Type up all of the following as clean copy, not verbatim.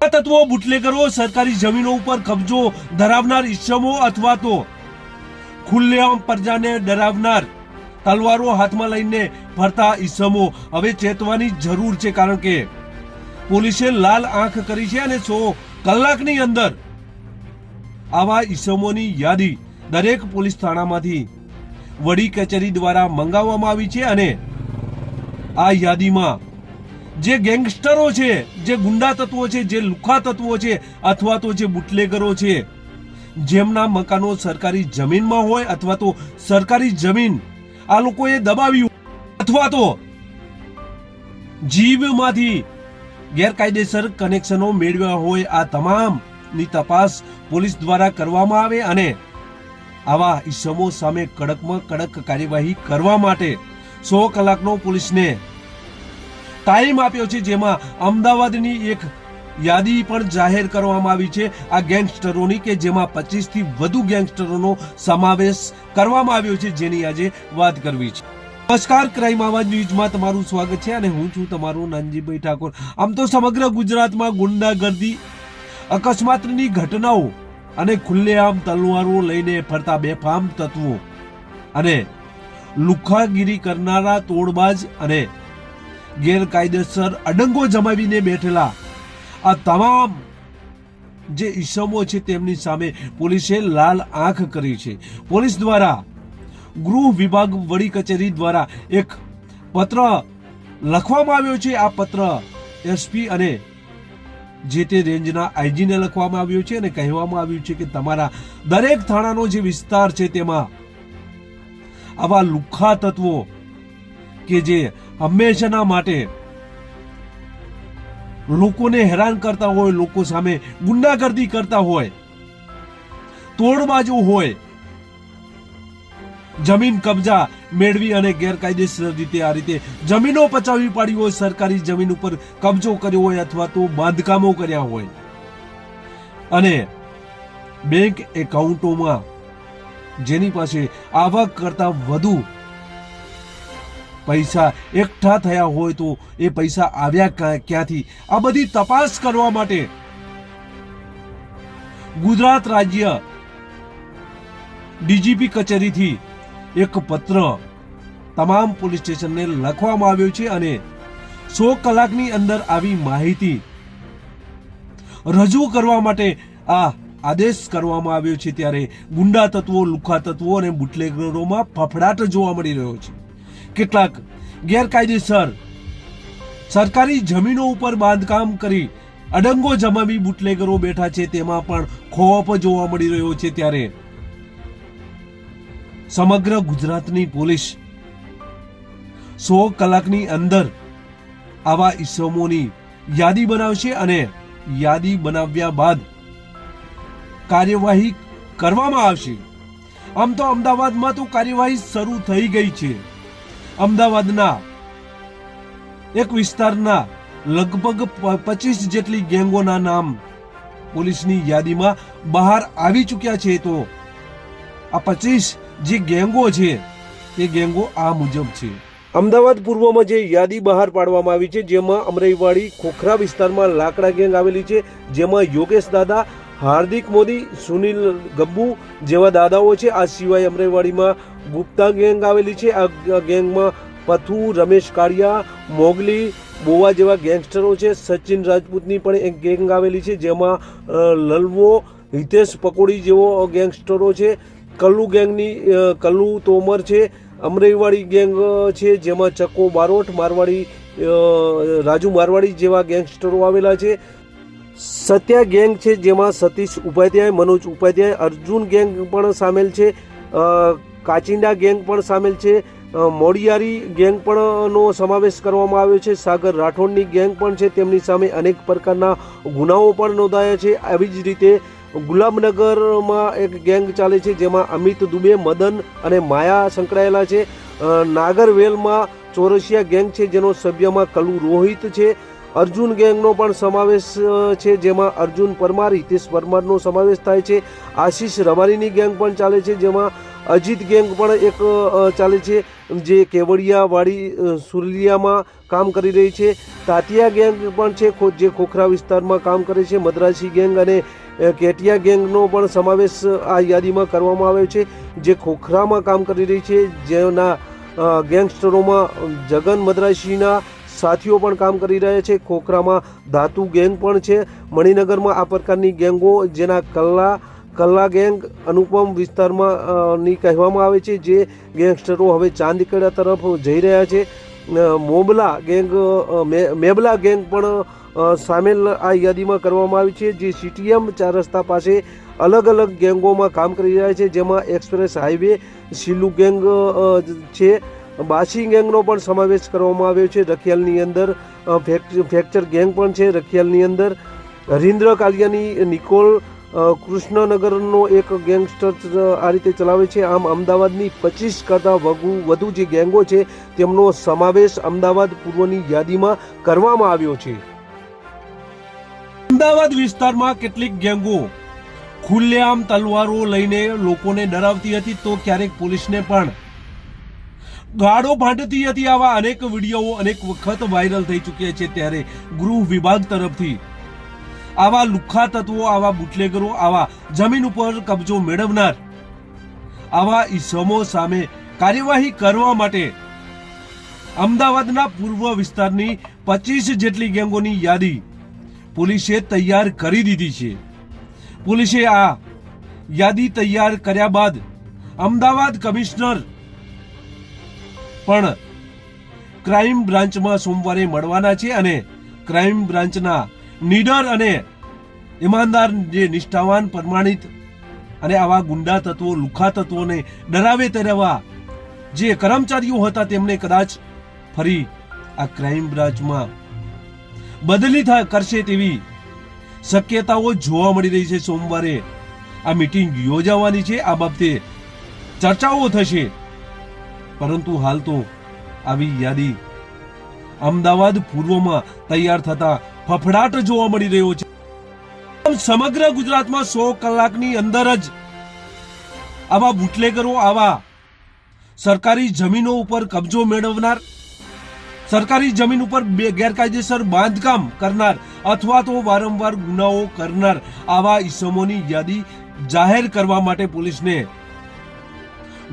તત્વો બુટલેગરો સરકારી જમીનો ઉપર કબજો ધરાવનાર ઇસમો અથવા તો ખુલ્લેઆમ પ્રજાને ડરાવનાર તલવારો હાથમાં લઈને ફરતા ઇસમો હવે ચેતવાની જરૂર છે, કારણ કે પોલીસે લાલ આંખ કરી છે અને 100 કલાકની અંદર આવા ઇસમોની યાદી દરેક પોલીસ થાણામાંથી વડી કચેરી દ્વારા મંગાવવામાં આવી છે અને આ યાદીમાં જે ગેંગસ્ટરો છે, જે ગુંડા તત્વો છે, જે લુખ્ખા તત્વો છે અથવા તો જે બુટલેગરો છે, જેમના મકાનો સરકારી જમીનમાં હોય અથવા તો સરકારી જમીન આ લોકોએ દબાવી અથવા તો જીવમાંથી ગેરકાયદેસર કનેક્શનો મેળવ્યા હોય, આ તમામની તપાસ પોલીસ દ્વારા કરવામાં આવે અને આવા ઇસમો સામે કડકમાં કડક કાર્યવાહી કરવા માટે 100 કલાકનો પોલીસને ટાઈમ આપ્યો છે, જેમાં અમદાવાદની એક યાદી પણ જાહેર કરવામાં આવી છે આ ગેંગસ્ટરોની, કે જેમાં 25 થી વધુ ગેંગસ્ટરોનો સમાવેશ કરવામાં આવ્યો છે, જેની આજે વાત કરવી છે। નમસ્કાર, ક્રાઇમ આવાજ ન્યૂઝમાં તમારું સ્વાગત છે અને હું છું તમારું નાનજીભાઈ ઠાકોર। આમ તો સમગ્ર ગુજરાતમાં ગુંડાગર્દી, અકસ્માતની ઘટનાઓ અને ખુલ્લેઆમ તલવારો લઈને ફરતા બેફામ તત્વો અને લુખ્ખાગીરી કરનારા તોડબાજ અને ગેરકાયદેસર અડંગો જમાવીને બેઠેલા આ તમામ જે ઇસમો છે તેમની સામે પોલીસે લાલ આંખ કરી છે। પોલીસ દ્વારા ગૃહ વિભાગ વડી કચેરી દ્વારા એક પત્ર લખવામાં આવ્યો છે। આ પત્ર એસપી અને જે તે રેન્જના આઈજીને લખવામાં આવ્યો છે અને કહેવામાં આવ્યું છે કે તમારા દરેક થાણાનો જે વિસ્તાર છે તેમાં આવા લુખ્ખા તત્વો કે જે હંમેશાના માટે લોકોને હેરાન કરતા હોય, લોકો સામે ગુંડાગર્દી કરતા હોય, તોડબાજો હોય, જમીન કબજા મેળવી અને ગેરકાયદેસર રીતે આ રીતે જમીનો પચાવી પાડી હોય, સરકારી જમીન ઉપર કબજો કર્યો હોય અથવા તો બાંધકામો કર્યા હોય અને બેંક એકાઉન્ટોમાં જેની પાસે આવક કરતા વધુ પૈસા એકઠા થયા હોય તો એ પૈસા આવ્યા ક્યાંથી, આ બધી તપાસ કરવા માટે ગુજરાત રાજ્ય ડીજીપી કચેરીથી એક પત્ર તમામ પોલીસ સ્ટેશનને લખવામાં આવ્યો છે અને 100 કલાકની અંદર આવી માહિતી રજૂ કરવા માટે આ આદેશ કરવામાં આવ્યો છે। ત્યારે ગુંડા તત્વો, લુખ્ખા તત્વો અને બુટલેગરોમાં ફફડાટ જોવા મળી રહ્યો છે। કેટલાક ગેરકાયદેસર સરકારી જમીનો ઉપર બાંધકામ કરી અડંગો જમાવી બુટલેગરો બેઠા છે, તેમાં પણ ખોફ જોવા મળી રહ્યો છે। ત્યારે સમગ્ર ગુજરાતની પોલીસ 100 કલાકની અંદર આવા ઇસમોની યાદી બનાવશે અને યાદી બનાવ્યા બાદ કાર્યવાહી કરવામાં આવશે। આમ તો અમદાવાદમાં તો કાર્યવાહી શરૂ થઈ ગઈ છે। અમદાવાદના એક વિસ્તારના લગભગ 25 જેટલી ગેંગોના નામ પોલીસની યાદીમાં બહાર આવી ચૂક્યા છે। તો આ 25 જે ગેંગો છે તે ગેંગો આ મુજબ છે। અમદાવાદ પૂર્વમાં જે યાદી બહાર પાડવામાં આવી છે, જેમાં અમરાઈવાડી ખોખરા વિસ્તારમાં લાકડા ગેંગ આવેલી છે, જેમાં યોગેશ દાદા, હાર્દિક મોદી, સુનિલ ગબ્બુ જેવા દાદાઓ છે। આ સિવાય અમરાઈવાડીમાં ગુપ્તા ગેંગ આવેલી છે। આ ગેંગમાં પથુ, રમેશ કાળિયા, મોગલી, બોવા જેવા ગેંગસ્ટરો છે। સચિન રાજપૂતની પણ એક ગેંગ આવેલી છે, જેમાં લલવો, હિતેશ પકોડી જેવો ગેંગસ્ટરો છે। કલ્લુ ગેંગની કલ્લુ તોમર છે। અમરાઈવાડી ગેંગ છે, જેમાં ચક્કો બારોટ, મારવાડી રાજુ મારવાડી જેવા ગેંગસ્ટરો આવેલા છે। સત્યા ગેંગ છે, જેમાં સતીશ ઉપાધ્યાય, મનોજ ઉપાધ્યાય, અર્જુન ગેંગ પણ સામેલ છે। કાચિંડા ગેંગ પણ સામેલ છે। મોડિયારી ગેંગ પણ નો સમાવેશ કરવામાં આવ્યો છે। સાગર રાઠોડની ગેંગ પણ છે, તેમની સામે અનેક પ્રકારના ગુનાઓ પણ નોંધાયા છે। આવી જ રીતે ગુલામનગરમાં એક ગેંગ ચાલે છે, જેમાં અમિત દુબે, મદન અને માયા સંકળાયેલા છે। નાગરવેલમાં ચોરસિયા ગેંગ છે, જેનો સભ્યમાં કલ્લુ રોહિત છે। અર્જુન ગેંગનો પણ સમાવેશ છે, જેમાં અર્જુન પરમાર, હિતેશ પરમારનો સમાવેશ થાય છે। આશીષ રબારીની ગેંગ પણ ચાલે છે, જેમાં અજીત ગેંગ પણ એક ચાલે છે। જે કેવડિયાવાડી સુરલિયામાં કામ કરી રહી છે. તાતિયા ગેંગ પણ છે જે ખોખરા વિસ્તારમાં કામ કરે છે. મદ્રાસી ગેંગ અને કેટિયા ગેંગનો પણ સમાવેશ આ યાદીમાં કરવામાં આવ્યો છે, જે ખોખરામાં કામ કરી રહી છે. જેના ગેંગસ્ટરોમાં જગન મદ્રાસીના સાથીઓ પણ કામ કરી રહ્યા છે. ખોખરામાં ધાતુ ગેંગ પણ છે. મણિનગરમાં આ પ્રકારની ગેંગો, જેના કલ્લા ગેંગ અનુપમ વિસ્તારમાં ની કહેવામાં આવે છે, જે ગેંગસ્ટરો હવે ચાંદખેડા તરફ જઈ રહ્યા છે. મેબલા ગેંગ પણ સામેલ આ યાદીમાં કરવામાં આવી છે, જે સીટીએમ 4 રસ્તા પાસે અલગ અલગ ગેંગોમાં કામ કરી રહ્યા છે, જેમાં એક્સપ્રેસ હાઈવે શિલુ ગેંગ છે. બાસી ગેંગનો પણ સમાવેશ કરવામાં આવ્યો છે. રખિયાલની અંદર ફ્રેક્ચર ગેંગ પણ છે. રખિયાલની અંદર હરિન્દ્ર કાલિયાની નિકોલ કૃષ્ણનગરનો એક ગેંગસ્ટર આ રીતે ચલાવે છે. આમ અમદાવાદની 25 કરતાં વધુ જે ગેંગો છે તેમનો સમાવેશ અમદાવાદ પૂર્વની યાદીમાં કરવામાં આવ્યો છે. અમદાવાદ વિસ્તારમાં કેટલીક ગેંગો ખુલ્લેઆમ તલવારો લઈને લોકોને ડરાવતી હતી, તો ક્યારેક પોલીસને પણ ગાળો ભાંડતી હતી. આવા અનેક વિડીયો અનેક વખત વાયરલ થઈ ચૂક્યા છે. ત્યારે ગૃહ વિભાગ તરફથી આવા લુખ્ખા તત્વો, આવા બુટલેગરો, આવા જમીન ઉપર કબજો મેળવનાર આવા ઈસમો સામે કાર્યવાહી કરવા માટે અમદાવાદના પૂર્વ વિસ્તારની 25 જેટલી ગેંગોની યાદી પોલીસે તૈયાર કરી દીધી છે. પોલીસે આ યાદી તૈયાર કર્યા બાદ અમદાવાદ કમિશનર પણ ક્રાઇમ બ્રાન્ચમાં સોમવારે મળવાના છે અને ક્રાઇમ બ્રાન્ચના નીડર અને ઈમાનદાર, જે નિષ્ઠાવાન, પ્રમાણિત અને આવા ગુંડા તત્વો, લુખ્ખા તત્વોને ડરાવે તેવા જે કર્મચારીઓ હતા તેમને કદાચ ફરી આ ક્રાઇમ બ્રાન્ચમાં બદલી કરશે તેવી શક્યતાઓ જોવા મળી રહી છે. સોમવારે આ મીટિંગ યોજાવાની છે, આ બાબતે ચર્ચાઓ થશે, પરંતુ હાલ તો આવી યાદી અમદાવાદ પૂર્વમાં તૈયાર થતા ફફડાટ જોવા મળી રહ્યો છે. સમગ્ર ગુજરાતમાં 100 કલાકની અંદર જ આવા બુટલેગરો, આવા સરકારી જમીનો ઉપર કબજો મેળવનાર, સરકારી જમીન ઉપર ગેરકાયદેસર બાંધકામ કરનાર અથવા તો વારંવાર ગુનાઓ કરનાર આવા ઈસમોની યાદી જાહેર કરવા માટે પોલીસને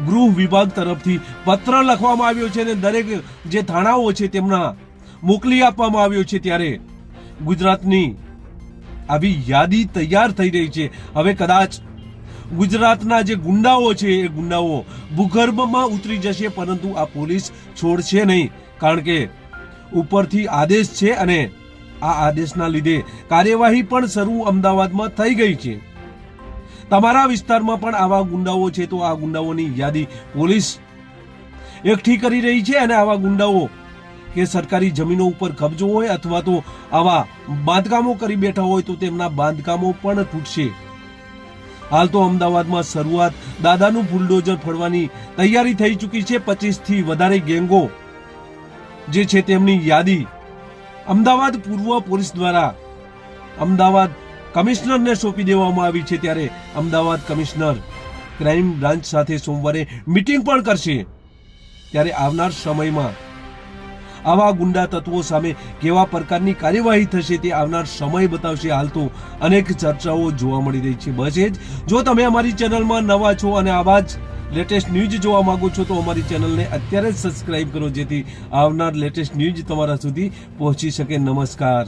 ગૃહ વિભાગ તરફથી પત્ર લખવામાં આવ્યો છે અને દરેક જે થાણાઓ છે તેમના મોકલી આપવામાં આવ્યો છે. ત્યારે ગુજરાતની આવી યાદી તૈયાર થઈ રહી છે. હવે કદાચ ગુજરાતના જે ગુંડાઓ છે એ ગુંડાઓ ભૂગર્ભમાં ઉતરી જશે, પરંતુ આ પોલીસ છોડશે નહીં, કારણ કે ઉપરથી આદેશ છે અને આ આદેશના લીધે કાર્યવાહી પણ શરૂ અમદાવાદમાં થઈ ગઈ છે. તમારા વિસ્તારમાં પણ આવા ગુંડાઓ છે તો આ ગુંડાઓની યાદી પોલીસ એકઠી કરી રહી છે અને આવા ગુંડાઓ કે સરકારી જમીનો ઉપર કબજો હોય અથવા તો આવા બાંધકામો કરી બેઠા હોય તો તેમના બાંધકામો પણ તૂટશે. હાલ તો અમદાવાદમાં શરૂઆત દાદાનું બુલડોઝર ફોડવાની તૈયારી થઈ ચૂકી છે. 25 થી વધારે ગેંગો જે છે તેમની યાદી અમદાવાદ પૂર્વ પોલીસ દ્વારા અમદાવાદ કમિશનરને સોંપી દેવામાં આવી છે. ત્યારે અમદાવાદ કમિશનર ક્રાઇમ બ્રાન્ચ સાથે સોમવારે મીટિંગ પણ કરશે. ત્યારે આવનાર સમયમાં આવા ગુંડા તત્વો સામે કેવા પ્રકારની કાર્યવાહી થશે તે આવનાર સમય બતાવશે. હાલ તો અનેક ચર્ચાઓ જોવા મળી રહી છે. બસ એ જ. જો તમે અમારી ચેનલમાં નવા છો અને આવા જ લેટેસ્ટ ન્યૂઝ જોવા માંગો છો તો અમારી ચેનલને અત્યારે જ સબસ્ક્રાઇબ કરો, જેથી આવનાર લેટેસ્ટ ન્યૂઝ તમારા સુધી પહોંચી શકે. નમસ્કાર.